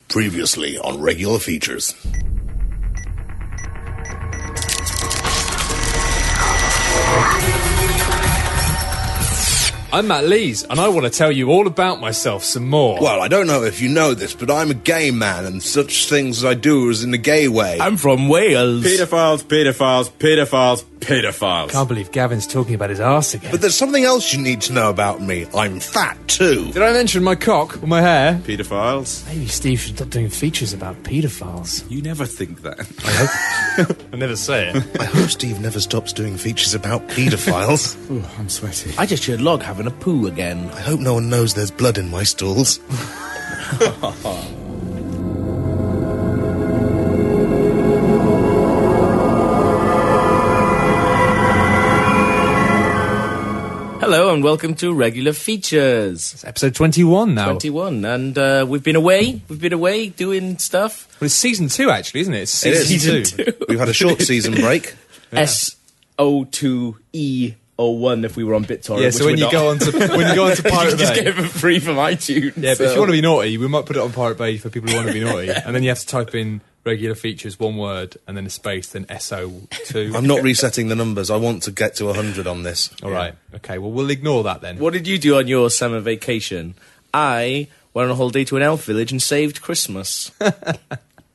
Previously on Regular Features. I'm Matt Lees, and I want to tell you all about myself some more. Well, I don't know if you know this, but I'm a gay man, and such things as I do is in the gay way. I'm from Wales. Paedophiles, paedophiles, paedophiles, paedophiles. Can't believe Gavin's talking about his arse again. But there's something else you need to know about me. I'm fat, too. Did I mention my cock or my hair? Paedophiles? Maybe Steve should stop doing features about paedophiles. You never think that. I never say it. I hope Steve never stops doing features about paedophiles. Ooh, I'm sweaty. I just heard Log having a poo again. I hope no one knows there's blood in my stools. Hello and welcome to Regular Features. It's episode 21 now. 21, and we've been away. We've been away doing stuff. Well, it's season 2, actually, isn't it? It's It is. season Season 2. two. We've had a short season break. Yeah. SO2E01 if we were on BitTorrent. Yeah, so when you go on to Pirate you just Bay. get it for free from iTunes. Yeah, but if you want to be naughty, we might put it on Pirate Bay for people who want to be naughty. And then you have to type in Regular Features, one word, and then a space, then SO2. I'm not resetting the numbers. I want to get to 100 on this. All right. Okay, well, we'll ignore that then. What did you do on your summer vacation? I went on a holiday to an elf village and saved Christmas.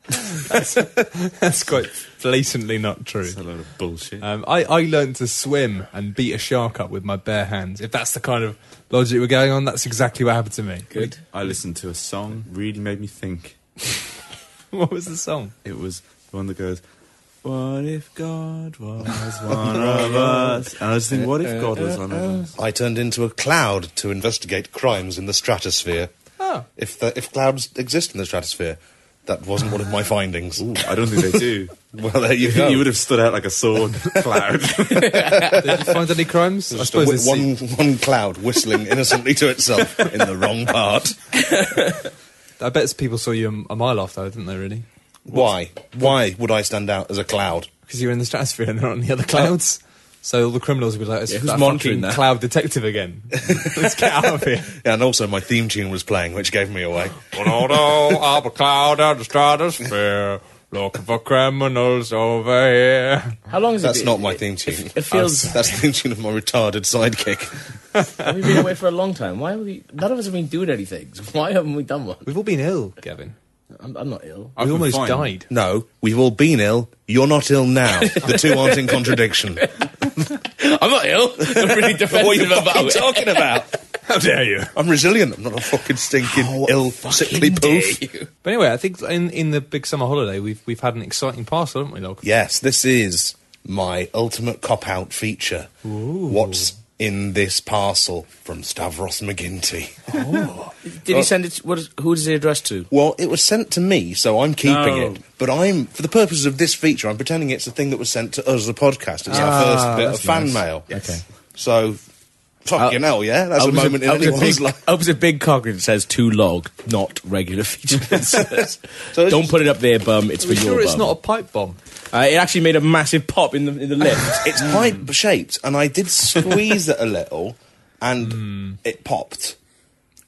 That's quite blatantly not true. That's a load of bullshit. I learned to swim and beat a shark up with my bare hands. If that's the kind of logic we're going on, that's exactly what happened to me. Good. I listened to a song, really made me think. What was the song? It was the one that goes, what if God was one of us? And I was thinking, what if God was one of us? I turned into a cloud to investigate crimes in the stratosphere. Oh. If clouds exist in the stratosphere. That wasn't one of my findings. Ooh, I don't think they do. Well, there you go. You would have stood out like a sword cloud. Did you find any crimes? I suppose it's one cloud whistling innocently to itself in the wrong part. I bet people saw you a mile off, though, didn't they, really? Why? Why would I stand out as a cloud? Because you're in the stratosphere and they're on the other clouds. So all the criminals would be like, it's Yeah, who's that monitoring fucking that? cloud detective again. Let's get out of here. Yeah, and also my theme tune was playing, which gave me away. Although I'm a cloud in the stratosphere, looking for criminals over here. How long has it That's been? not my theme tune. It feels... That's the theme tune of my retarded sidekick. Have we been away for a long time? Why have we... None of us have been doing anything. So why haven't we done one? We've all been ill, Gavin. I'm not ill. We been almost fine. died. No, we've all been ill. You're not ill now. The two aren't in contradiction. I'm not ill. I'm really defensive What are you about fucking it. talking about? How dare you? I'm resilient. I'm not a fucking stinking ill, sickly poof. But anyway, I think in the big summer holiday, we've had an exciting parcel, haven't we, Log? Yes, this is my ultimate cop-out feature. Ooh. What's in this parcel from Stavros McGinty? Did he send it... Who does he address to? Well, it was sent to me, so I'm keeping No. it. But for the purposes of this feature, I'm pretending it's a thing that was sent to us, the podcast. It's our first bit of fan mail. Okay. So, fucking hell, yeah? That's a moment in anyone's life. Opens a big cock and it says to Log, not Regular Features. So Don't put it up there, bum. It's Are for you your sure it's bum. not a pipe bomb? It actually made a massive pop in the lift. It's pipe-shaped, and I did squeeze it a little, and it popped.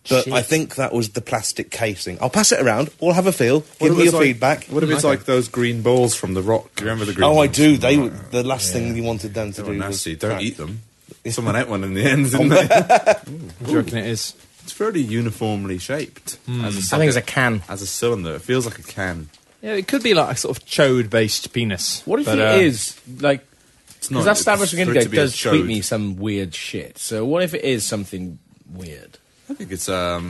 But Shit. I think that was the plastic casing. I'll pass it around. We'll have a feel. Give me your feedback. What if it's like those green balls from The Rock? Do you remember the green Oh, balls? I do. They were the last thing you wanted them to They were do. nasty. Was Don't crack. eat them. Someone ate one in the end, didn't they? What do you reckon it is? It's fairly uniformly shaped. As I think it's a can. As a cylinder. It feels like a can. Yeah, it could be like a sort of chode-based penis. What if But, it is, like... It's not. Because that Stavros for it to McGinty be a does tweet chode. me some weird shit. So what if it is something weird? I think it's a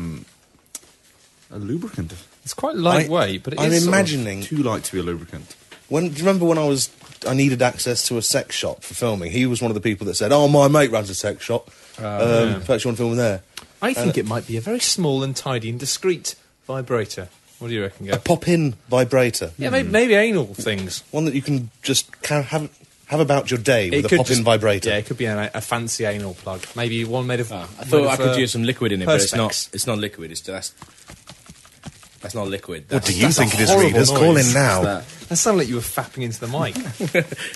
lubricant. It's quite lightweight, but it I'm is sort of- imagining. Too light to be a lubricant. Do you remember when I needed access to a sex shop for filming? He was one of the people that said, "Oh, my mate runs a sex shop. Perhaps you want to film there." I think it might be a very small and tidy and discreet vibrator. What do you reckon, A Gav? pop-in vibrator. Yeah, maybe anal things. One that you can just have about your day with a pop-in vibrator. Yeah, it could be a fancy anal plug. Maybe one made of... I thought I could use some liquid in it, but it's not. Perspex. It's not liquid. It's just... That's not liquid. What That's, do you that's a think it is, horrible readers? noise. Call in now. That sounded like you were fapping into the mic.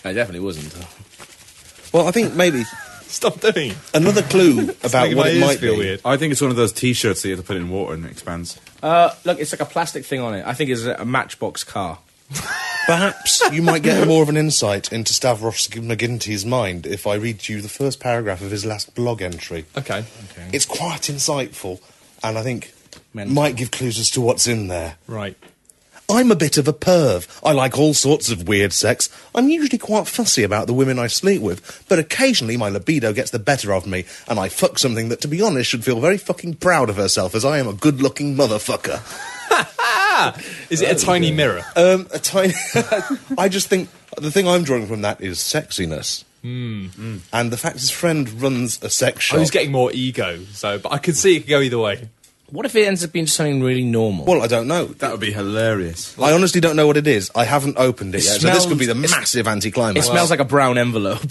I definitely wasn't. Well, I think maybe Stop doing it. Another clue about Making what my it ears might feel be. weird. I think it's one of those T-shirts that you have to put in water and it expands. Look, it's like a plastic thing on it. I think it's a Matchbox car. Perhaps you might get more of an insight into Stavros McGinty's mind if I read you the first paragraph of his last blog entry. Okay. It's quite insightful, and I think Mental. might give clues as to what's in there. Right. I'm a bit of a perv. I like all sorts of weird sex. I'm usually quite fussy about the women I sleep with, but occasionally my libido gets the better of me, and I fuck something that, to be honest, should feel very fucking proud of herself, as I am a good-looking motherfucker. Is it a tiny mirror? A tiny... I just think the thing I'm drawing from that is sexiness. And the fact his friend runs a sex shop... I was getting more ego, but I could see it could go either way. What if it ends up being something really normal? Well, I don't know. That would be hilarious. I honestly don't know what it is. I haven't opened it yet, so this could be the smells- massive anticlimax. It smells like a brown envelope.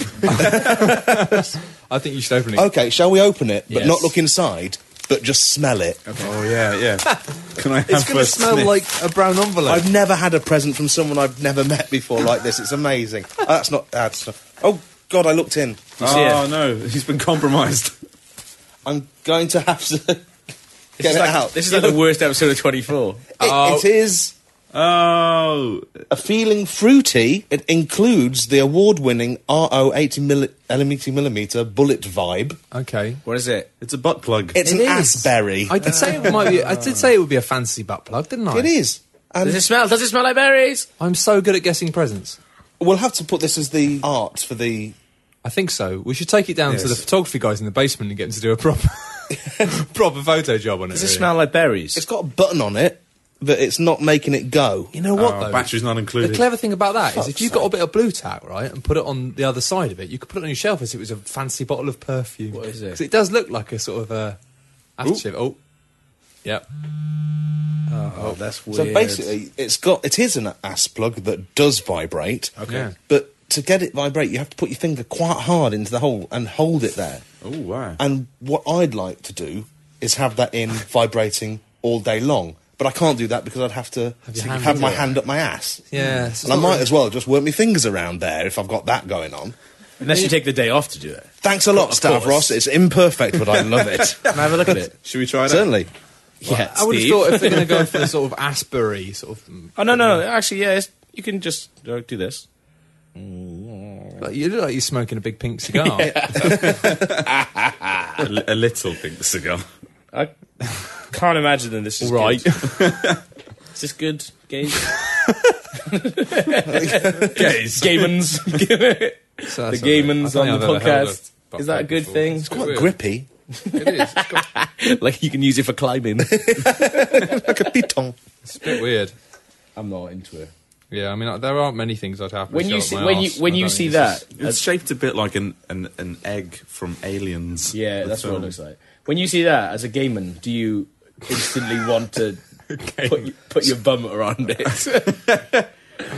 I think you should open it. Okay, shall we open it, but Yes. not look inside, but just smell it? Oh, yeah. Can I have It's going to first smell sniff? like a brown envelope. I've never had a present from someone I've never met before like this. It's amazing. That's not... Oh, God, I looked in. You see it? Oh, no. He's been compromised. I'm going to have to get it out. This is like the worst episode of 24. It is Oh. a feeling fruity. It includes the award-winning RO 80mm bullet vibe. Okay. What is it? It's a butt plug. It's an is. Assberry. I did say it might be. I did say it would be a fancy butt plug, didn't I? It is. And Does it smell like berries? I'm so good at guessing presents. we'll have to put this as the art for the... I think so. We should take it down to Yes. the photography guys in the basement and get them to do a proper proper photo job on it. Does it really. smell like berries? It's got a button on it, but it's not making it go. You know what, though? Battery's not included. The clever thing about that is Fuck's if you got a bit of blue tack, right, and put it on the other side of it, you could put it on your shelf as it was a fancy bottle of perfume. What is it? 'Cause it does look like a sort of additive. Oh. Yep. Oh, that's weird. So basically, it is an ass plug that does vibrate. Okay. Yeah. But to get it vibrate, you have to put your finger quite hard into the hole and hold it there. Oh, wow. And what I'd like to do is have that in vibrating all day long. But I can't do that because I'd have to Have your hand have my into it. hand up my ass. Yeah. it's And I not might really- as well just work my fingers around there if I've got that going on. Unless you take the day off to do it. Thanks a lot, Of course. Stavros. It's imperfect, but I love it. Can I have a look at it? Should we try that? Certainly. Yeah, I would have Steve. thought if they're going to go for the sort of Assberry sort of... Oh, no. Actually, yeah, you can just do this. Like, you look like you're smoking a big pink cigar. A little pink cigar. I can't imagine that this is Right. good. Is this good, gays? Gays. Gaymans. So The that's Gaymans all right. I on don't the think I've ever held podcast. butt Is that a plug good before. thing? It's Quite weird. grippy. It is. It's got- Like you can use it for climbing. Like a piton. it's a bit weird. I'm not into it. Yeah, I mean, there aren't many things I'd have. When you see that, It's shaped a bit like an egg from Aliens. yeah, the that's what it film. looks like. When you see that as a gayman, do you instantly want to put your bum around it?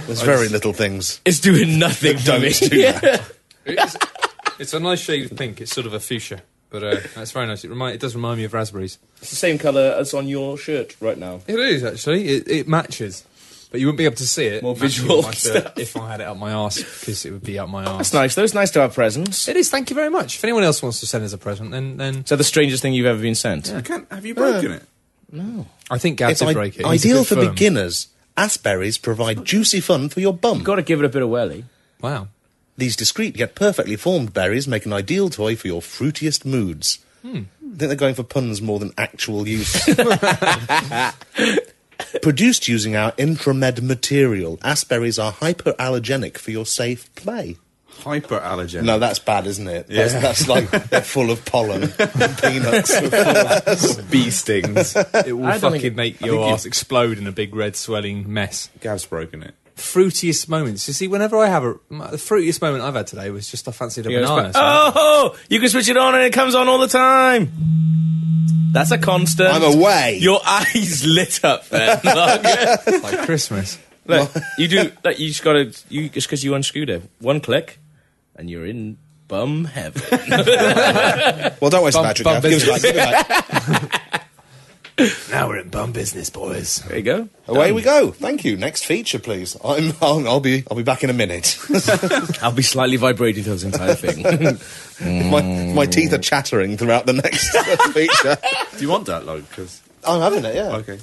There's very little things. It's doing nothing to Don't me. do that. It's a nice shade of pink. It's sort of a fuchsia, but that's very nice. It does remind me of raspberries. It's the same colour as on your shirt right now. It is actually. It matches, but you wouldn't be able to see it. More matching visual with my shirt stuff. if I had it up my arse, because it would be up my arse. That's nice though. It's nice to have presents. It is. Thank you very much. If anyone else wants to send us a present, then Is that the strangest thing you've ever been sent? Have you broken it? I think Gav It's did break it. He's a ideal good for firm. beginners. Assberries provide juicy fun for your bum. You've got to give it a bit of welly. Wow. These discreet yet perfectly formed berries make an ideal toy for your fruitiest moods. I think they're going for puns more than actual use. Produced using our intramed material, Assberries are hyperallergenic for your safe play. Hyperallergenic. No, that's bad, isn't it? Yeah. That's like they're full of pollen and peanuts. Bee stings. It will I don't fucking think- make I your think you- arse explode in a big red swelling mess. Gav's broken it. Fruitiest moments. You see, whenever I have the fruitiest moment I've had today was just I fancied a banana. Oh, you can switch it on and it comes on all the time. That's a constant. I'm away. Your eyes lit up then. Like Christmas. Look, you do. Like, you just gotta. You just because you unscrewed it, one click, and you're in bum heaven. Well, don't waste the Bum- battery, bum Gav. Give it back. Give it back. Now we're in bum business, boys. There you go. Away we go. Thank you. Next feature, please. I'll be back in a minute. I'll be slightly vibrating through this entire thing. My teeth are chattering throughout the next feature. Do you want that, Log? Because I'm having it, yeah. okay.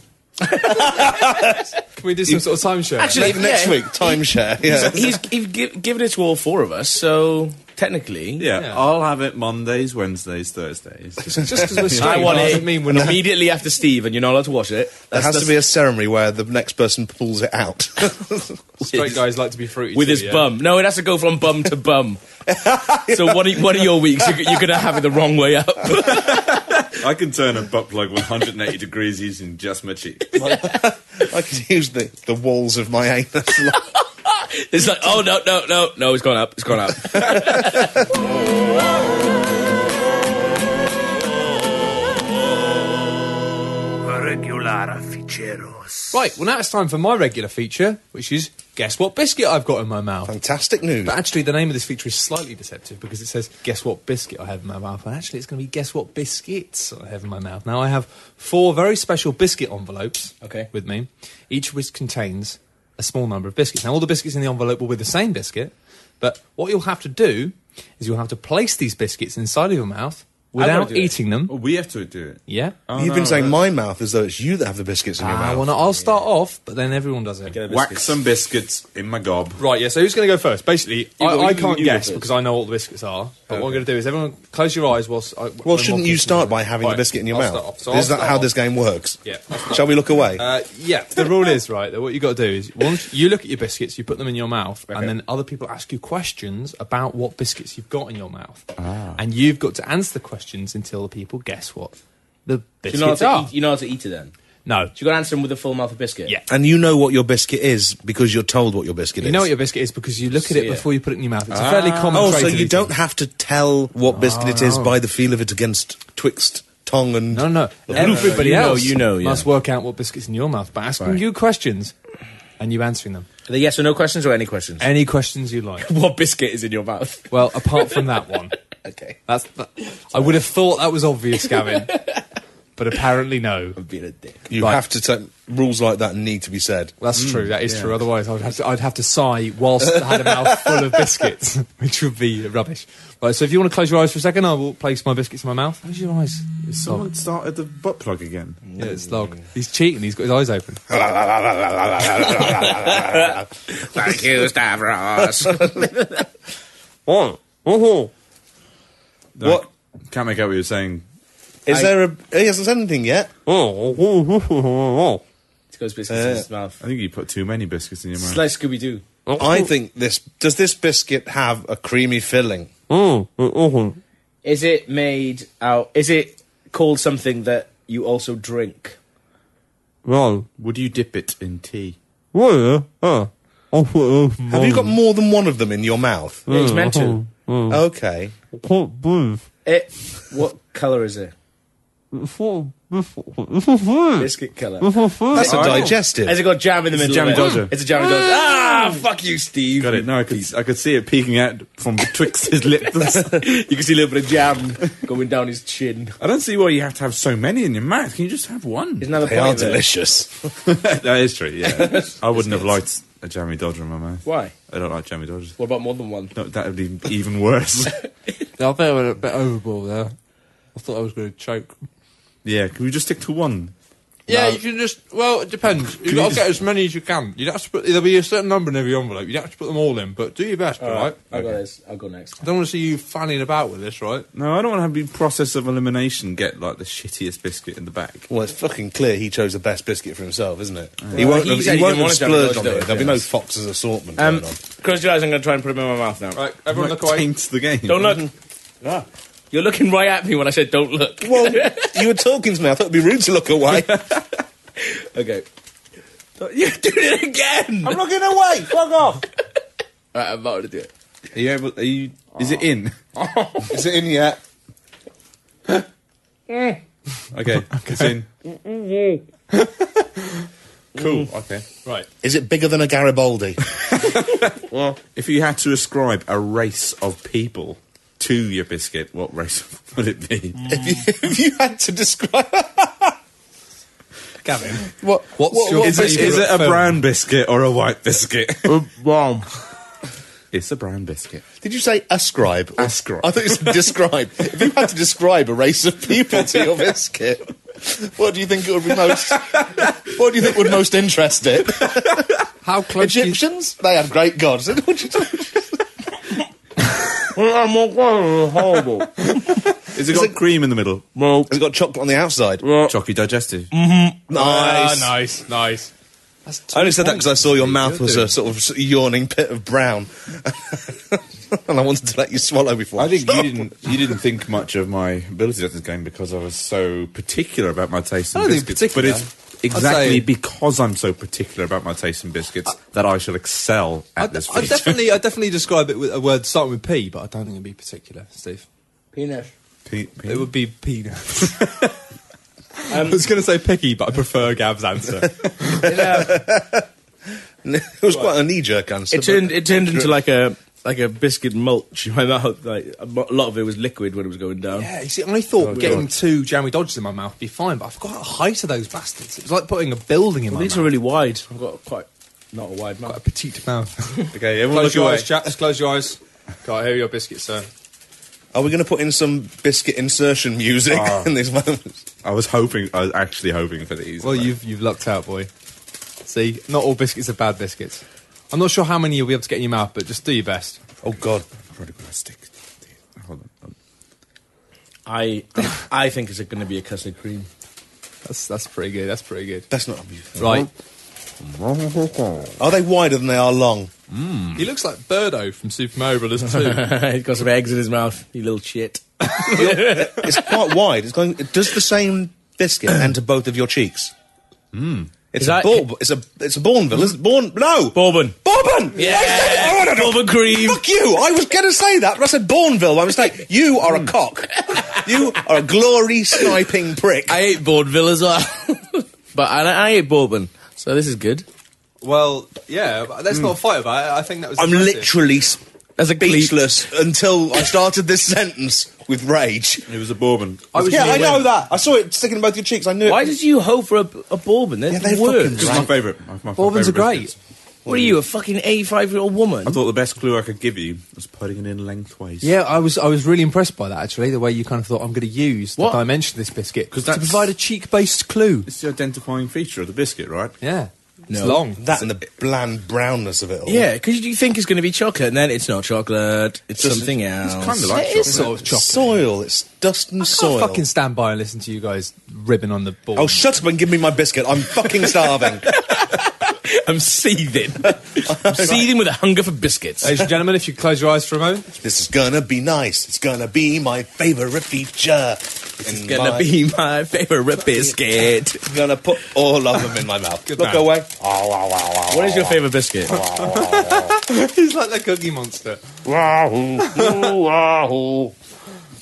Can we do some sort of timeshare? Actually, Next week, timeshare. Yeah. He's given it to all four of us, so technically... Yeah, I'll have it Mondays, Wednesdays, Thursdays. just because we're straight, I want doesn't it mean we're not. immediately after Steve, and you're not allowed to watch it. There has to be a ceremony where the next person pulls it out. Straight guys like to be fruity with too, his yeah? bum. No, it has to go from bum to bum. So one of your weeks, you're going to have it the wrong way up. I can turn a butt plug 180 degrees using just my cheek. I could use the walls of my anus. It's like, oh, no, it's gone up. Right, well now it's time for my regular feature, which is Guess What Biscuit I've Got in my mouth. Fantastic news. But actually the name of this feature is slightly deceptive because it says Guess What Biscuit I have in my mouth, and actually it's going to be Guess What Biscuits I have in my mouth. Now I have 4 very special biscuit envelopes with me, each of which contains a small number of biscuits. Now all the biscuits in the envelope will be the same biscuit, but what you'll have to do is you'll have to place these biscuits inside of your mouth without eating them. Oh, we have to do it. Yeah. You've been saying my mouth as though it's you that have the biscuits in your mouth. Well, no, I'll start off, but then everyone does it. Whack some biscuits in my gob. Right, yeah, so who's going to go first? Basically, I can't you guess go first. because I know what the biscuits are, but what I'm going to do is everyone close your eyes whilst... Well, shouldn't you start by having the biscuit in your I'll mouth? start off. So Is I'll that start how off. this game works? Yeah. Shall we look away? Yeah, the rule is, right, that what you got to do is, once you look at your biscuits, you put them in your mouth, and then other people ask you questions about what biscuits you've got in your mouth. And you've got to answer the questions until the people guess what the biscuits are. You know how to eat it then? No. So you got to answer them with a full mouth of biscuit? Yeah. And you know what your biscuit is because you're told what your biscuit is. You know what your biscuit is because you look at See it it. before you put it in your mouth. It's a fairly common Oh, trait so of you eating. don't have to tell what biscuit it is by the feel of it against twixt tongue and... No. Everybody else you know, yeah. must work out what biscuit's in your mouth by asking you questions and you answering them. Are they yes or no questions or any questions? Any questions you like. What biscuit is in your mouth? Well, apart from that one. Okay. I would have thought that was obvious, Gavin. But apparently no. I'm being a dick. You have to take... Rules like that need to be said. That's true, that is true. Otherwise I'd have to sigh whilst I had a mouth full of biscuits, which would be rubbish. Right, so if you want to close your eyes for a second, I will place my biscuits in my mouth. Close your eyes. Someone started the butt plug again. Yeah, it's Log. He's cheating, he's got his eyes open. Thank you, Stavros. What? Can't make out what you're saying. Is there a... He hasn't said anything yet. It goes biscuits in his mouth. I think you put too many biscuits in your mouth. It's like Scooby-Doo. I think this... Does this biscuit have a creamy filling? Is it made out... Is it called something that you also drink? Would you dip it in tea? Have you got more than one of them in your mouth? Yeah, it's meant to. Okay. What colour is it? Biscuit colour. That's a digestive. Has it got jam in the middle? Jammy of it? Dodger. It's a jammy dodger. Ah, fuck you, Steve. Got it. No, I could see it peeking out from betwixt his lips. You can see a little bit of jam going down his chin. I don't see why you have to have so many in your mouth. Can you just have one? Isn't that the They point are of it? delicious. That is true, yeah. I wouldn't have liked a jammy dodger in my mouth. Why? I don't like jammy dodgers. What about more than one? No, that would be even worse. I think I went a bit overboard there. I thought I was going to choke. Yeah, can we just stick to one? Yeah, you can just... Well, it depends. You've got to get as many as you can. You'd have to put... There'll be a certain number in every envelope. You'd have to put them all in, but do your best, all right? I'll go this. I'll go next. I don't want to see you fanning about with this, right? No, I don't want to have the process of elimination get like the shittiest biscuit in the bag. Well, it's fucking clear he chose the best biscuit for himself, isn't it? Well, He won't he have, said he he won't didn't have want to splurged on do it. it, There'll be no yes. Fox's assortment going on. Close your eyes, I'm going to try and put them in my mouth now. Right, everyone look away. Taints the game. Don't look. Ah. You're looking right at me when I said don't look. Well, you were talking to me. I thought it'd be rude to look away. Okay. You're doing it again! I'm looking away. Fuck off. Alright, I'm about to do it. Are you able? Are you? Is it in? Is it in yet? Okay, it's in. Cool. Okay. Right. Is it bigger than a Garibaldi? Well, if you had to ascribe a race of people to your biscuit, what race would it be? If you had to describe... Gavin, What's your Is it a film? brown biscuit or a white biscuit? Wow. It's a brown biscuit. Did you say ascribe? Ascribe. I thought you said describe. If you had to describe a race of people to your biscuit, what do you think it would be most? What do you think would most interest it? How close do you- Egyptians? They had great gods. What you talking- Horrible. Has it got cream in the middle? Well, Has it got chocolate on the outside? Chalky digestive. Nice. nice. I only said that because I saw your mouth was a sort of yawning pit of brown, and I wanted to let you swallow before. I think you didn't think much of my abilities at this game because I was so particular about my taste in I don't think biscuits. particular. But it's exactly say- because I'm so particular about my taste in biscuits that I shall excel at this I feature. definitely describe it with a word starting with P, but I don't think it'd be particular, Steve. penis. It would be penis. I was going to say picky, but I prefer Gav's answer. It was quite a knee-jerk answer. It turned into like a biscuit mulch in my mouth. Like a lot of it was liquid when it was going down. Yeah, you see, I thought getting 2 jammy dodgers in my mouth would be fine, but I forgot the height of those bastards. It was like putting a building in my These mouth. are really wide. I've got quite not a wide mouth. Quite a petite mouth. Okay, everyone Close look your away. eyes, chaps. Close your eyes. Got here are your biscuits, sir. Are we going to put in some biscuit insertion music in these moments? I was actually hoping for these. Well, you've lucked out, boy. See, not all biscuits are bad biscuits. I'm not sure how many you'll be able to get in your mouth, but just do your best. Oh, God. I've already got a stick. Hold on. I think it's going to be a custard cream. That's pretty good. That's pretty good. That's not... Right. Are they wider than they are long? He looks like Birdo from Super Mario Brothers 2. He's got some eggs in his mouth. You little shit. It's quite wide. It does the same biscuit enter both of your cheeks. It's Is a that- it's a Bourneville. Is it no Bourbon. Bourbon. Yeah. Bourbon cream. Fuck you! I was going to say that, but I said Bourneville by mistake. You are a cock. You are a glory sniping prick. I ate Vaudeville as well. But I ate bourbon. So this is good. Well, yeah, but let's not fight about it. I think that was I'm impressive. literally As a speechless until I started this sentence with rage. It was a bourbon. I know that. I saw it sticking in both your cheeks. I knew Why it. did you hope for a bourbon? They're Yeah, they're worse. fucking It's my favourite. My Bourbons are favourite great. biscuits. What are you, a fucking 85-year-old woman? I thought the best clue I could give you was putting it in lengthways. Yeah, I was really impressed by that, actually, the way you kind of thought, I'm going to use the What? dimension of this biscuit 'Cause to that's- provide a cheek-based clue. It's the identifying feature of the biscuit, right? Yeah. It's No. long. That and the bland brownness of it all. Yeah, because you think it's going to be chocolate, and then it's not chocolate. It's Just- something else. It's kind of like It chocolate. is sort of chocolate. Soil. It's dust and I soil. can't fucking stand by and listen to you guys ribbing on the ball. Oh, shut up and give me my biscuit. I'm fucking starving. I'm seething. I'm seething with a hunger for biscuits. Ladies and gentlemen, if you close your eyes for a moment. This is gonna be nice. It's gonna be my favourite feature. It's going to be my favourite biscuit. I'm gonna put all of them in my mouth. Good Look man. away. What is your favourite biscuit? He's like the Cookie Monster.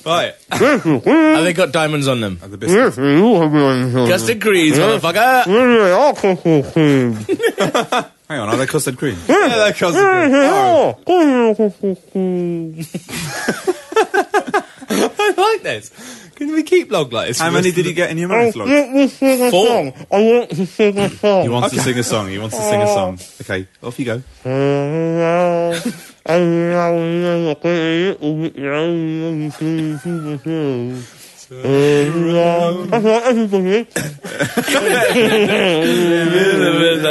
Right. Have they got diamonds on them? The biscuit. Custard creams, motherfucker. Hang on, are they custard cream? Yeah, that cousin. I like this. Can we keep log like this? How many did you get in your mouth, Log? 4. He wants to sing a song. He wants to sing a song. Okay, off you go.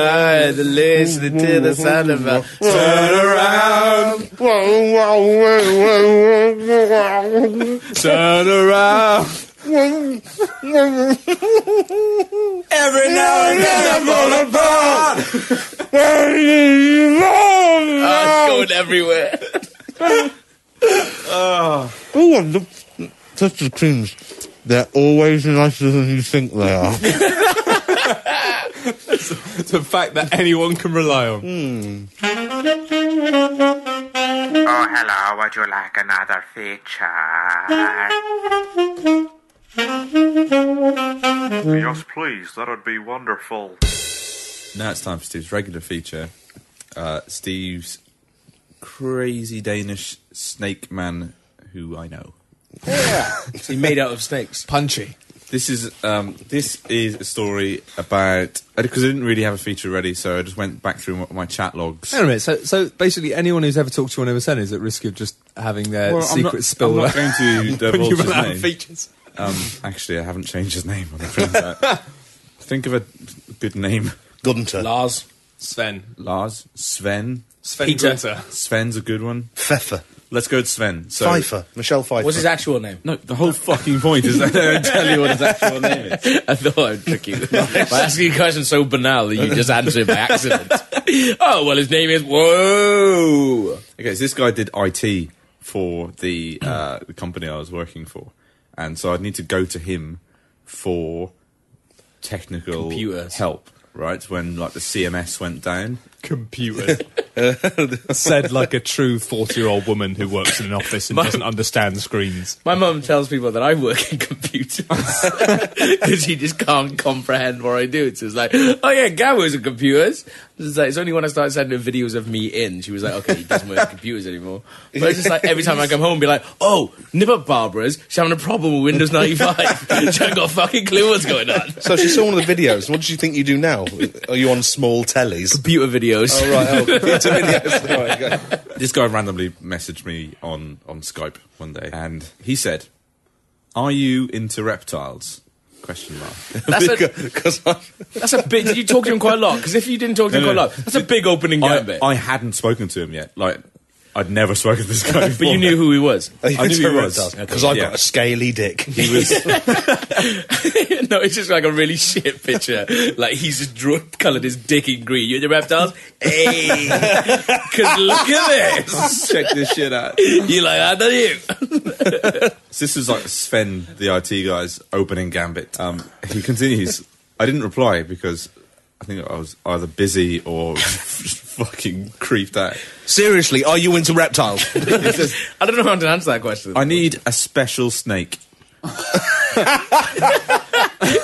Listening to the sound of a turn around, turn around. Every now and then I fall apart. It's going everywhere. Custard creams. They're always nicer than you think they are. It's a fact that anyone can rely on. Oh, hello, would you like another feature? Yes, please, that would be wonderful. Now it's time for Steve's regular feature. Steve's crazy Danish snake man who I know. Is he made out of snakes? Punchy. This is a story about, because I didn't really have a feature ready, so I just went back through my chat logs. Hang on a minute. So basically, anyone who's ever talked to you on MSN is at risk of just having their secrets spilled I'm not going to when you divulge run his out name. of features. Actually, I haven't changed his name on the printout. Think of a good name. Gunter. Lars. Sven. Lars. Sven. Peter. Gunter. Sven's a good one. Pfeffer. Let's go with Sven. So, Pfeiffer. Michelle Pfeiffer. What's his actual name? no, the whole fucking point is that I don't tell you what his actual name is. I thought I'd trick you by asking a question so banal that you just answer it by accident. Oh, well, his name is... Whoa! Okay, so this guy did IT for the company I was working for. And so I'd need to go to him for technical Computers. help, right? When, like, the CMS went down. Computer. Said like a true 40-year-old woman who works in an office and doesn't understand screens. My mum tells people that I work in computers because she just can't comprehend what I do. So it's like, oh yeah, Gav works in computers. It's only when I started sending her videos of me in, she was like, okay, he doesn't work in computers anymore. But it's just like every time I come home, be like, oh, nip up Barbara's, she's having a problem with Windows 95. She ain't got a fucking clue what's going on. So she saw one of the videos. What do you think you do now? Are you on small tellies? Computer videos. Oh, right. Oh, computer videos. All right, go. This guy randomly messaged me on Skype one day, and he said, "Are you into reptiles?" Question mark. That's a big... Did you talk to him quite a lot? Because if you didn't talk to him quite a lot, that's a big opening gambit. I hadn't spoken to him yet. Like, I'd never spoken to this guy before. But you knew who he was. Are you I knew into he was. reptiles? Because I've got a scaly dick. He was... No, it's just like a really shit picture. Like, he's just coloured his dick in green. You into reptiles? Hey! Because look at this! Check this shit out. You like that, don't you? So this is like Sven, the IT guy's opening gambit. He continues. I didn't reply because I think I was either busy or fucking creeped out. Seriously, are you into reptiles? I don't know how to answer that question. I need a special snake.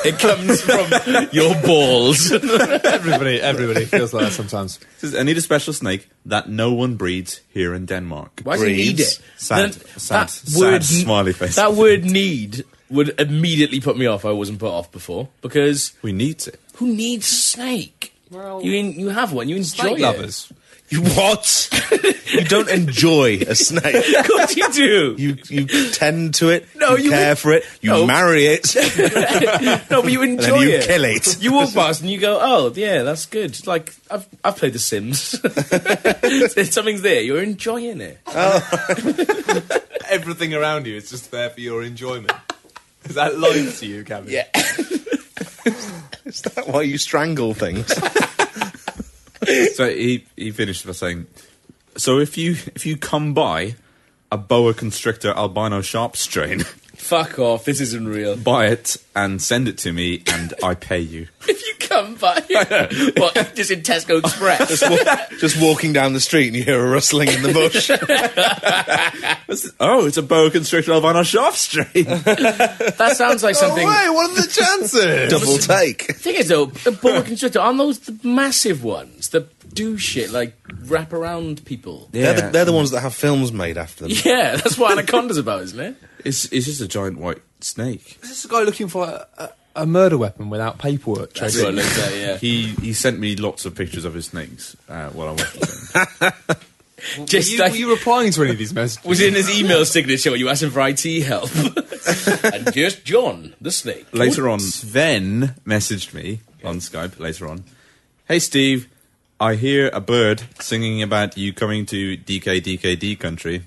It comes from your balls. Everybody feels like that sometimes. Says, I need a special snake that no one breeds here in Denmark. Why do you need Breeds. it? Sad, Then sad, that sad word- smiley face. That word need would immediately put me off. I wasn't put off before. Because We need it. who needs a snake? Well, You have one. You enjoy snake it. lovers. You what? You don't enjoy a snake. Of course you do. You tend to it. No, you you- care for it. You no. marry it. No, but you And enjoy then you it. kill it. You walk past and you go, oh, yeah, that's good. It's like, I've played The Sims. Something's there. You're enjoying it. Everything around you is just there for your enjoyment. Is that life to you, Cameron? Yeah. Is that why you strangle things? So he finished by saying, so if you come by a boa constrictor albino sharp strain, Fuck off. This isn't real. buy it and send it to me and I pay you. If you come by, what, just in Tesco Express? Just walking down the street and you hear a rustling in the bush. Oh, it's a boa constrictor albino sharp strain. That sounds like something... Hey, what are the chances? Double take. The thing is, though, the boa constrictor, aren't those the massive ones that do shit, like wrap around people? They're the ones that have films made after them. Yeah, that's what Anaconda's about, isn't it? It's just a giant white snake. Is this a guy looking for a murder weapon without paperwork? That's what it looks like, yeah. He sent me lots of pictures of his snakes while I worked with him. Just were you replying to any of these messages? was in his email signature when you asked him for IT help. And just John, the snake. Later on, Sven messaged me on Skype later on. Hey Steve, I hear a bird singing about you coming to DKD country.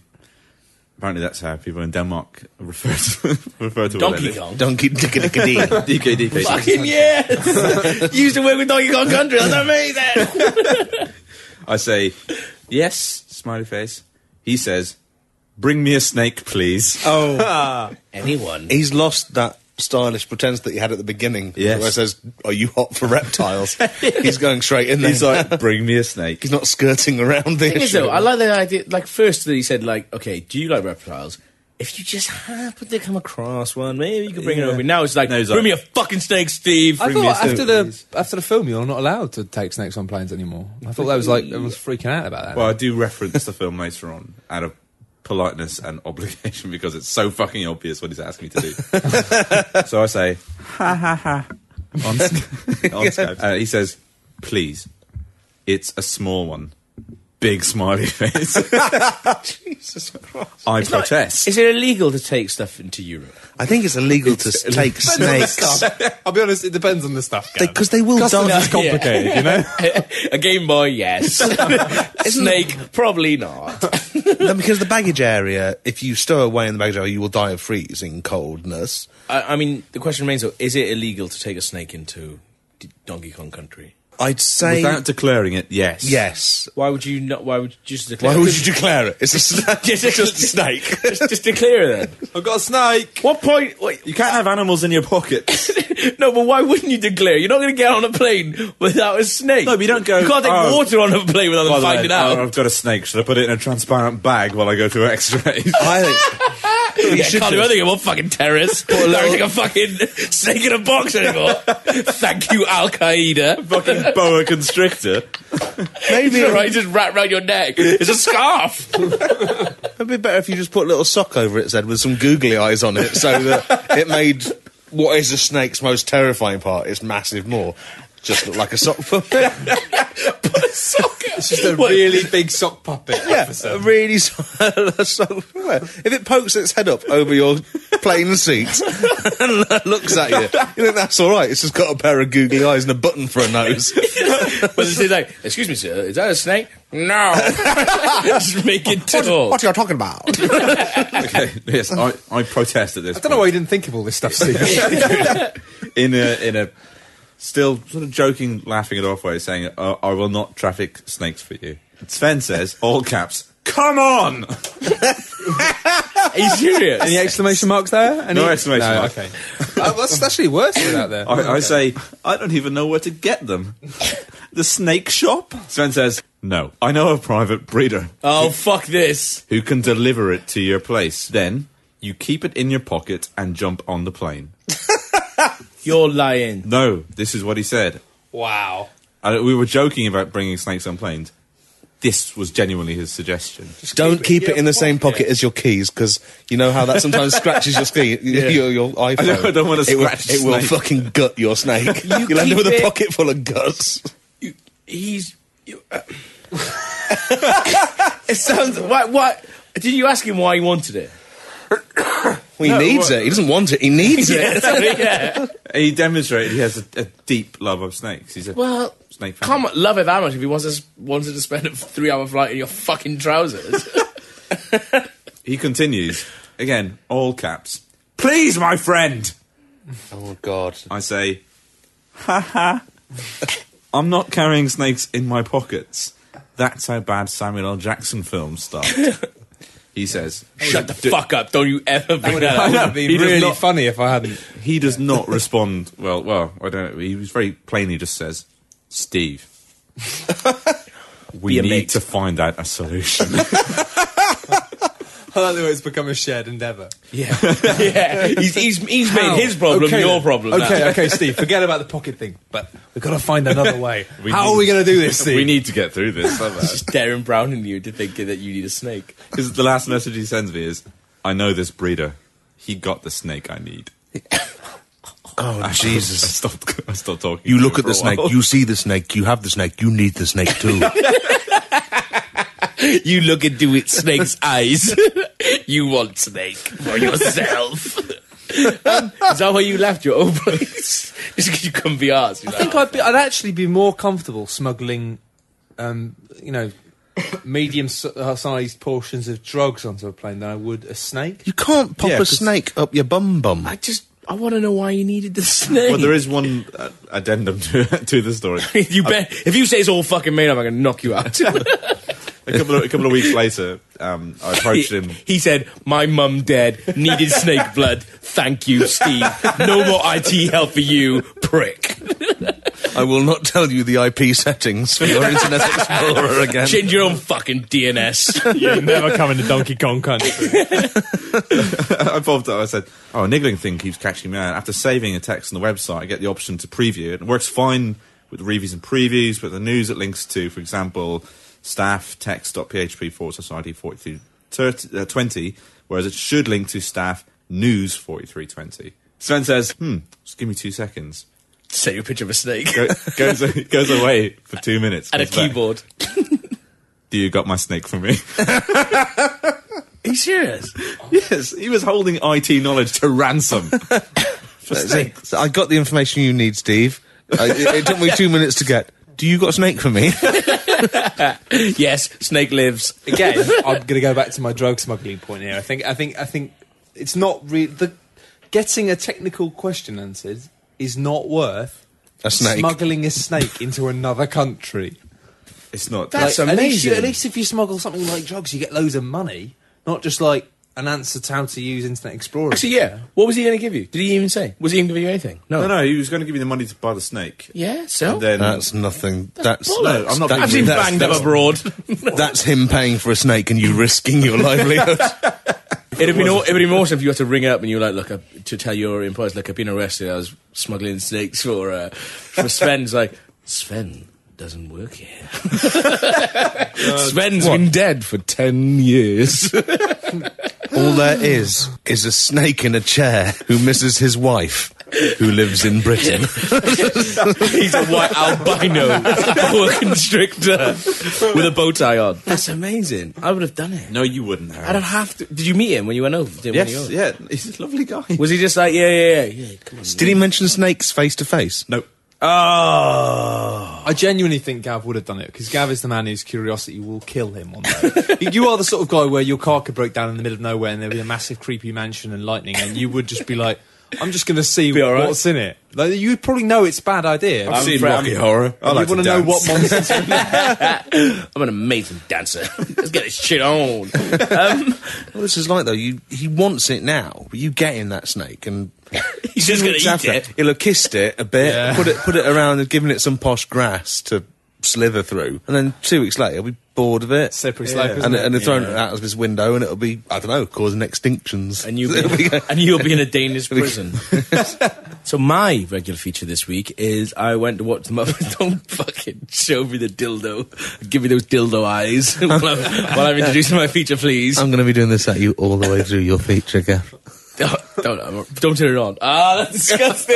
Apparently that's how people in Denmark refer to Donkey it. Kong. Donkey dickety. DKD. Fucking yes! You used to work with Donkey Kong Country, that's amazing! I say, yes, smiley face. He says, bring me a snake, please. Oh, Anyone. he's lost that stylish pretense that he had at the beginning. Yes. Where it says, are you hot for reptiles? He's going straight in there. He's like, bring me a snake. He's not skirting around the The thing is, issue. though, I like the idea, like, first he said, like, okay, do you like reptiles? If you just happen to come across one, maybe you could bring it over. Now it's like, No, he's bring like- me a fucking snake, Steve. I Bring me a thought snake, after the film, you're not allowed to take snakes on planes anymore. I thought that was like everyone's freaking out about that. Well, I do reference the film later on out of politeness and obligation because it's so fucking obvious what he's asking me to do. So I say, ha ha ha, on Skype. He says, please, it's a small one. Big smiley face. Jesus Christ. I protest. Is it illegal to take stuff into Europe? I think it's illegal to take snakes. I'll be honest, it depends on the stuff. Because they will Customs die. is complicated, you know? A Game Boy, yes. Snake, probably not. No, because the baggage area, if you stow away in the baggage area, you will die of freezing coldness. I mean, the question remains, though, is it illegal to take a snake into Donkey Kong Country? I'd say... Without declaring it, yes. Yes. Why would you not? Why would you just declare? Why would you declare it? It's a snake. Just a snake. just declare it then. I've got a snake. What point? Wait, You can't have animals in your pockets. no, but why wouldn't you declare? You're not going to get on a plane without a snake. No, but you don't go, You can't take "Oh, water on a plane without them finding out. I've got a snake. Should I put it in a transparent bag while I go to X-rays? I think... You can't do anything about fucking terrorists. Don't take a fucking snake in a box anymore. Thank you, Al Qaeda. Fucking boa constrictor. Maybe It's alright, just wrap around your neck. It's a scarf. it'd be better if you just put a little sock over its head with some googly eyes on it so that it made what is a snake's most terrifying part, its massive maw, just look like a sock puppet. It's just a really big sock puppet. Yeah, a really sock. If it pokes its head up over your plane seat and looks at you think that's all right. It's just got a pair of googly eyes and a button for a nose. But it's like, excuse me, sir, is that a snake? No. Just make it talk. What are you talking about? Okay, yes, I protest at this. I don't know why you didn't think of all this stuff, Steve. in a still sort of joking, laughing it off way, saying, I will not traffic snakes for you. Sven says, all caps, come on! Are you serious? Any exclamation marks there? No exclamation mark. Okay. That's actually worse without there. I say, I don't even know where to get them. The snake shop? Sven says, no. I know a private breeder Oh, fuck this. who can deliver it to your place. Then, you keep it in your pocket and jump on the plane. You're lying. No, this is what he said. Wow. We were joking about bringing snakes on planes. This was genuinely his suggestion. Don't keep it in the same pocket as your keys, because you know how that sometimes scratches your your iPhone. I don't want to scratch It will snake. fucking gut your snake. You'll end up keep with a it- pocket full of guts. It sounds... What? Did you ask him why he wanted it? Well, he needs it. He doesn't want it. He needs it. Yeah. He demonstrated he has a deep love of snakes. He's a Well, snake fan. come on, love it that much if he wanted to spend a 3-hour flight in your fucking trousers. He continues, again, all caps. Please, my friend! Oh, God. I say, ha ha. I'm not carrying snakes in my pockets. That's how bad Samuel L. Jackson films start. He says, Shut the fuck up. Don't you ever bring that That would up. have been He does really not- funny if I hadn't. He does not respond. Well, I don't know. He was very plainly just says, Steve, we Be a need mate. to find out a solution. I like the way it's become a shared endeavour. Yeah. Yeah. He's made his problem your problem. now. Okay, Steve, forget about the pocket thing, but we've got to find another way. We How need- are we going to do this, Steve? We need to get through this. Just Darren Brown in you to think that you need a snake. Because the last message he sends me is, I know this breeder. He got the snake I need. Oh, Jesus. I stopped talking. You to look him at for the a snake, while. you see the snake, you have the snake, you need the snake too. You look into its snake's eyes. You want snake for yourself. Is that why you left your old place? Just because you couldn't be asked. I think I'd actually be more comfortable smuggling, medium-sized portions of drugs onto a plane than I would a snake. You can't pop Yeah, a 'cause- snake up your bum. I want to know why you needed the snake. Well, there is one addendum to the story. You bet. If you say it's all fucking made up, I'm going to knock you out. A couple of weeks later, I approached him. He said, my mum dead, needed snake blood. Thank you, Steve. No more IT help for you, prick. I will not tell you the IP settings for your Internet Explorer again. Change your own fucking DNS. You're never coming to Donkey Kong Country. I popped up. I said, "Oh, a niggling thing keeps catching me out." After saving a text on the website, I get the option to preview it. It works fine with the reviews and previews, but the news it links to, for example, staff text.php/ID42 20, whereas it should link to staff news 4320. Sven says, just give me 2 seconds. Send you a picture of a snake. Goes away for 2 minutes. And a comes back. keyboard. Do you got my snake for me? Are you serious? Yes, he was holding IT knowledge to ransom. For snake. So I got the information you need, Steve. It took me 2 minutes to get. Do you got a snake for me? Yes, snake lives. Again, I'm going to go back to my drug smuggling point here. I think it's not getting a technical question answered is not worth A snake. smuggling a snake into another country. It's not. That's At amazing. least if you smuggle something like drugs, you get loads of money, not just like an answer to how to use Internet Explorer. Actually, yeah. What was he going to give you? Did he even say? Was he even giving you anything? No, he was going to give you the money to buy the snake. Yeah, so? And then, That's nothing. That's no, I'm not I've being been rude. banged up abroad. That's him paying for a snake and you risking your livelihood. It'd be more awesome if you had to ring it up and you were like, look, to tell your employers, look, I've been arrested. I was smuggling snakes for Sven. It's like, Sven doesn't work here. Sven's been dead for 10 years. All there is a snake in a chair who misses his wife, who lives in Britain. He's a white albino boa constrictor with a bow tie on. That's amazing. I would have done it. No, you wouldn't have. I don't have to. Did you meet him when you went over? Yes, yeah, he's a lovely guy. Was he just like, yeah, come on. Did he mention snakes face to face? No. Oh. I genuinely think Gav would have done it, because Gav is the man whose curiosity will kill him one day. You are the sort of guy where your car could break down in the middle of nowhere and there'd be a massive creepy mansion and lightning, and you would just be like, I'm just going to see Be all right. what's in it. Like, you probably know it's a bad idea. I've seen Rocky Horror. I like you want to know what monsters are in there. I'm an amazing dancer. Let's get this shit on. What this is like, though, he wants it now, but you get him that snake and... He's just going to After, eat it. He'll have kissed it a bit, Yeah. put it around and given it some posh grass to slither through, and then 2 weeks later he'll be bored of it. Slippery slope, isn't And it? they're throwing it out of his window, and it'll be, I don't know, causing extinctions. And you'll be in a Danish prison. So my regular feature this week is I went to watch the Muppets. Don't fucking show me the dildo. Give me those dildo eyes while I'm introducing my feature, please. I'm going to be doing this at you all the way through your feature, Gav. Don't turn it on. Ah, that's disgusting.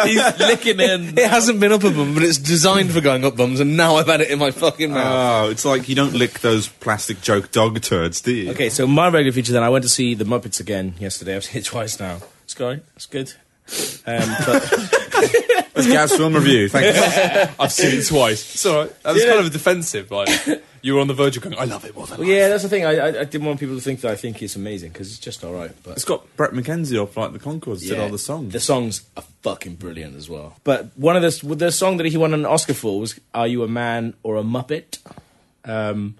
He's licking in. It hasn't been up a bum, but it's designed for going up bums, and now I've had it in my fucking mouth. Oh, it's like you don't lick those plastic joke dog turds, do you? Okay, so my regular feature then, I went to see the Muppets again yesterday. I've seen it twice now. It's going. It's good. That's Gav's film review. Thank you. I've seen it twice. It's all right. That was kind of a defensive. Like, you were on the verge of going, I love it more than Well, yeah, that's the thing. I didn't want people to think that I think it's amazing, because it's just all right. But It's got Brett McKenzie off like the Concords did all the songs. The songs are fucking brilliant as well. But one of the song that he won an Oscar for was "Are You a Man or a Muppet?" And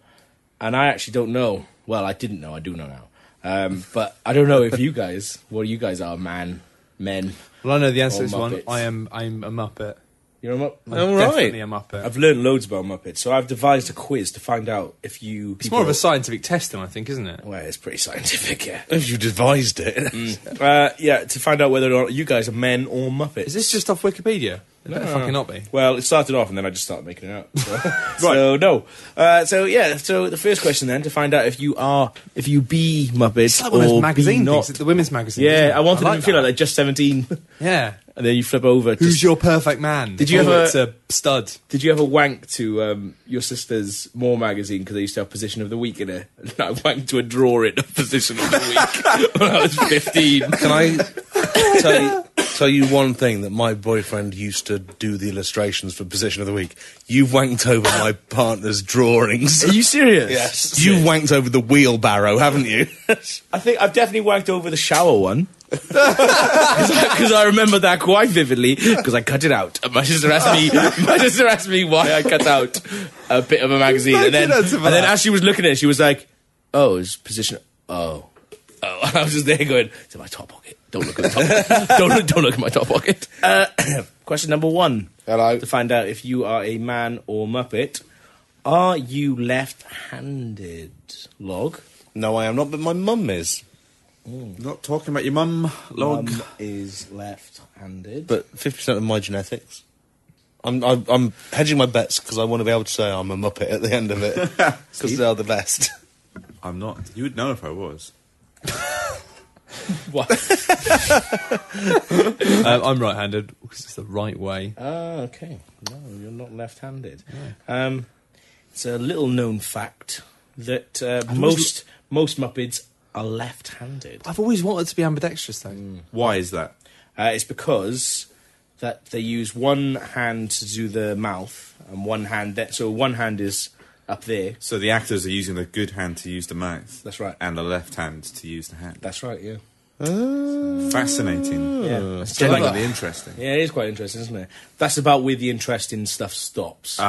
I actually don't know. Well, I didn't know. I do know now. But I don't know if you guys, what you guys are, men. Well, I know the answer Or to this one. Muppets. I'm a Muppet. You're a Muppet. I'm definitely a Muppet. I've learned loads about Muppets, so I've devised a quiz to find out if you. It's more of a scientific testing, I think, isn't it? Well, it's pretty scientific, yeah. If you devised it. Yeah, to find out whether or not you guys are men or Muppets. Is this just off Wikipedia? It better fucking not be. Well, it started off and then I just started making it up. So, so no. So the first question then, to find out if you be Muppets It's like one of or those magazine be not. things, the women's magazine. Yeah, isn't it? I wanted like to feel that. like they're just 17, Yeah. and then you flip over. Who's your perfect man? Did you Oh, ever- It's a stud. Did you ever wank to your sister's More magazine because they used to have Position of the Week in it? And I wanked to a drawer in Position of the Week when I was 15. Can I tell you one thing that my boyfriend used to do the illustrations for Position of the Week? You've wanked over my partner's drawings. Are you serious? Yes. You've wanked over the wheelbarrow, haven't you? I think I've definitely wanked over the shower one. Because I remember that quite vividly, because I cut it out. And my sister asked me why I cut out a bit of a magazine. And then as she was looking at it, she was like, oh, it's Position... Oh. And I was just there going, it's in my top pocket. Don't look at the top pocket. don't look at my top pocket. Question number 1. Hello. To find out if you are a man or Muppet. Are you left-handed, Log? No, I am not, but my mum is. Not talking about your mum, Log. Mum is left-handed. But 50% of my genetics. I'm hedging my bets because I want to be able to say I'm a Muppet at the end of it. Because they're the best. I'm not. You would know if I was. What? I'm right-handed because it's the right way. Ah, okay. No, you're not left-handed. Yeah. It's a little-known fact that most Muppets are left-handed. I've always wanted to be ambidextrous, though. Why is that? It's because that they use one hand to do the mouth and one hand... So one hand is up there. So the actors are using the good hand to use the mouth. That's right. And the left hand to use the hand. That's right, yeah. Fascinating. Yeah. It's Genuinely interesting. Yeah, it is quite interesting, isn't it? That's about where the interesting stuff stops. So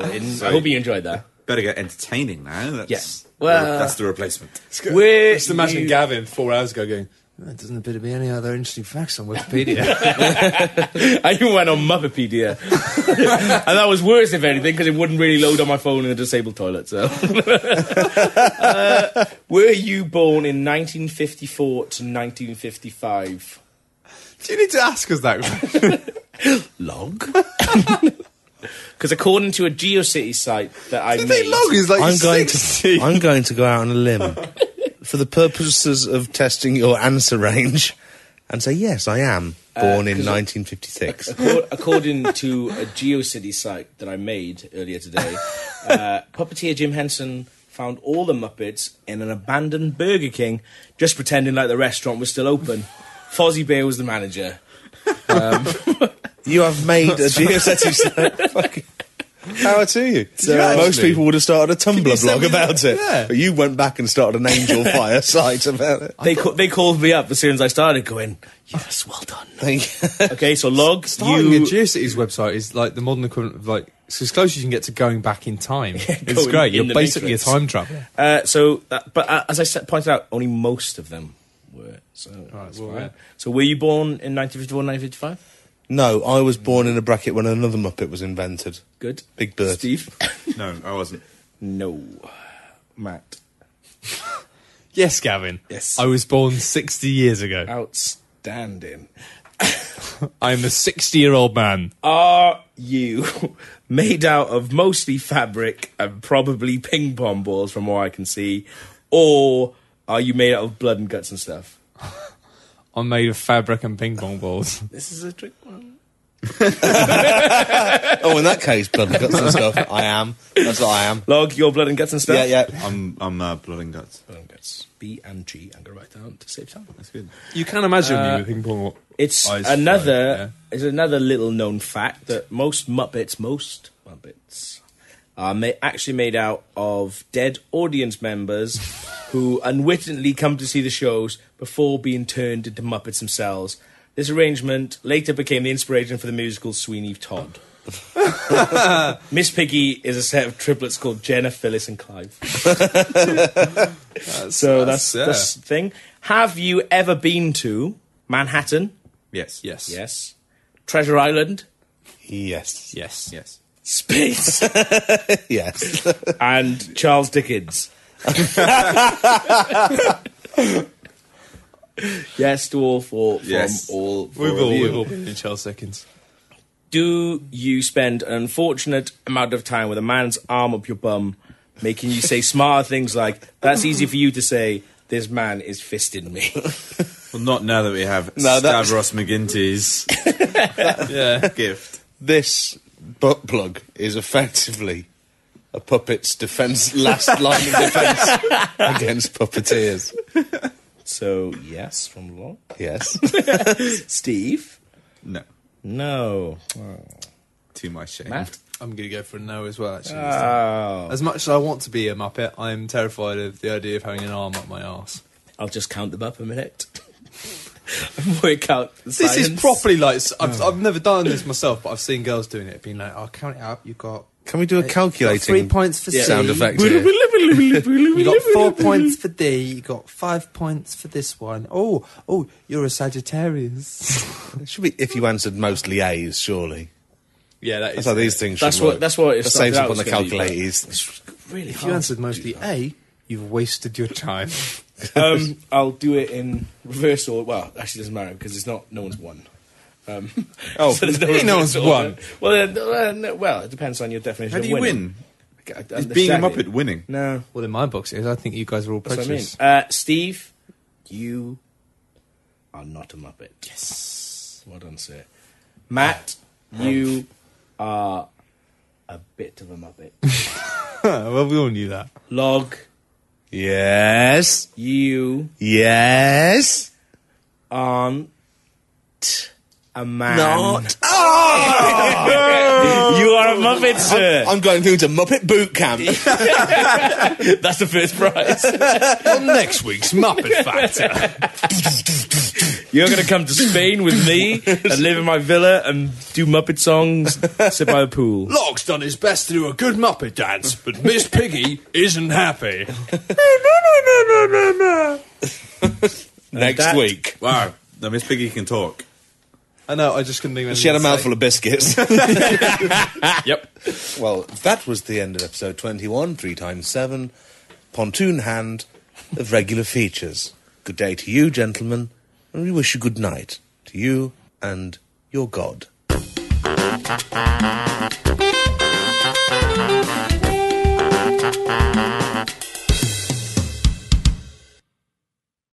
I hope you enjoyed that. Better get entertaining now. That's, Yes. Well, that's the replacement. Just imagine Gavin 4 hours ago going, there doesn't appear to be any other interesting facts on Wikipedia. I even went on Muppepedia. And that was worse, if anything, because it wouldn't really load on my phone in the disabled toilet. So, were you born in 1954 to 1955? Do you need to ask us that? Log? Because according to a GeoCity site that I made... Log is like I'm going 60. I'm going to go out on a limb for the purposes of testing your answer range and say, yes, I am born in 1956. According to a GeoCity site that I made earlier today, puppeteer Jim Henson found all the Muppets in an abandoned Burger King, just pretending like the restaurant was still open. Fozzie Bear was the manager. You have made a GeoCity site. Fucking power to you. So- Most people would have started a Tumblr send blog me about that? it. Yeah. But you went back and started an Angel Fire site about it. They called me up as soon as I started going, yes, well done. Okay, so Log, Starting a you... GeoCities website is like the modern equivalent of like, it's as close as you can get to going back in time. It's going great. in You're the basically Matrix. a time traveller. But as I pointed out, only most of them were. So, that's well, fine. yeah. So were you born in 1954, 1955? No, I was born in a bracket when another Muppet was invented. Good. Big Bird. Steve? No, I wasn't. No. Matt? Yes, Gavin. Yes. I was born 60 years ago. Outstanding. I'm a 60-year-old man. Are you made out of mostly fabric and probably ping pong balls from what I can see, or are you made out of blood and guts and stuff? I'm made of fabric and ping pong balls. This is a trick one. Oh, in that case, blood and guts and stuff. I am. That's what I am. Log, your blood and guts and stuff? Yeah, yeah. I'm blood and guts. Blood and guts. B and G. I'm going to write down to save time. That's good. You can imagine me with ping pong. It's Eyes another flying, it's another little known fact that most Muppets are actually made out of dead audience members who unwittingly come to see the shows before being turned into Muppets themselves. This arrangement later became the inspiration for the musical Sweeney Todd. Miss Piggy is a set of triplets called Jenna, Phyllis, and Clive. That's the thing. Have you ever been to Manhattan? Yes. Yes. Yes. Treasure Island? Yes. Yes. Yes. Space? Yes. And Charles Dickens? Yes to all four from Yes. all four We've of you. all been in Charles Dickens. Do you spend an unfortunate amount of time with a man's arm up your bum, making you say smarter things like, that's easy for you to say, this man is fisting me? Well, not now that we have that's- Stavros McGinty's Yeah. gift. This butt plug is effectively a puppet's last line of defence against puppeteers. So, yes, from Locke. Yes. Steve? No. No. To my shame. Matt? I'm going to go for a no as well, actually. Oh. As much as I want to be a Muppet, I'm terrified of the idea of having an arm up my arse. I'll just count them up a minute. Work out the This science. is properly like... I've never done this myself, but I've seen girls doing it. Being like, I'll count it up. You've got... Can we do a calculating 3 points for C. sound effect here? You got 4 points for D. You got 5 points for this one. Oh, you're a Sagittarius. It should be if you answered mostly A's, surely. Yeah, that That's how these things should That's work. what it That started saves out up on the as gonna be, but calculators. It's really If hard. you answered mostly A, you've wasted your time. I'll do it in reverse order. Well, actually, it doesn't matter because it's not. No one's won. Oh, so there's no no one's reverse order. won. Well, it depends on your definition. How of do you winning. win? Is being a Muppet winning? No. Well, in my books, it is. I think you guys are all That's what I mean. prejudiced. Steve, you are not a Muppet. Yes. Well done, sir. Matt, you are a bit of a Muppet. Well, we all knew that. Log, Yes. you Yes. aren't a man. Not. You are a Muppet, sir. I'm going through to Muppet boot camp. That's the first prize. On next week's Muppet Factor. You're going to come to Spain with me and live in my villa and do Muppet songs, sit by the pool. Locke's done his best to do a good Muppet dance, but Miss Piggy isn't happy. Next that- week. Wow. Now Miss Piggy can talk. I know, I just couldn't think of She had a anything to mouthful of biscuits. Yep. Well, that was the end of episode 21, 3 times 7, pontoon hand of regular features. Good day to you, gentlemen, and we wish you good night to you and your God. Thank you.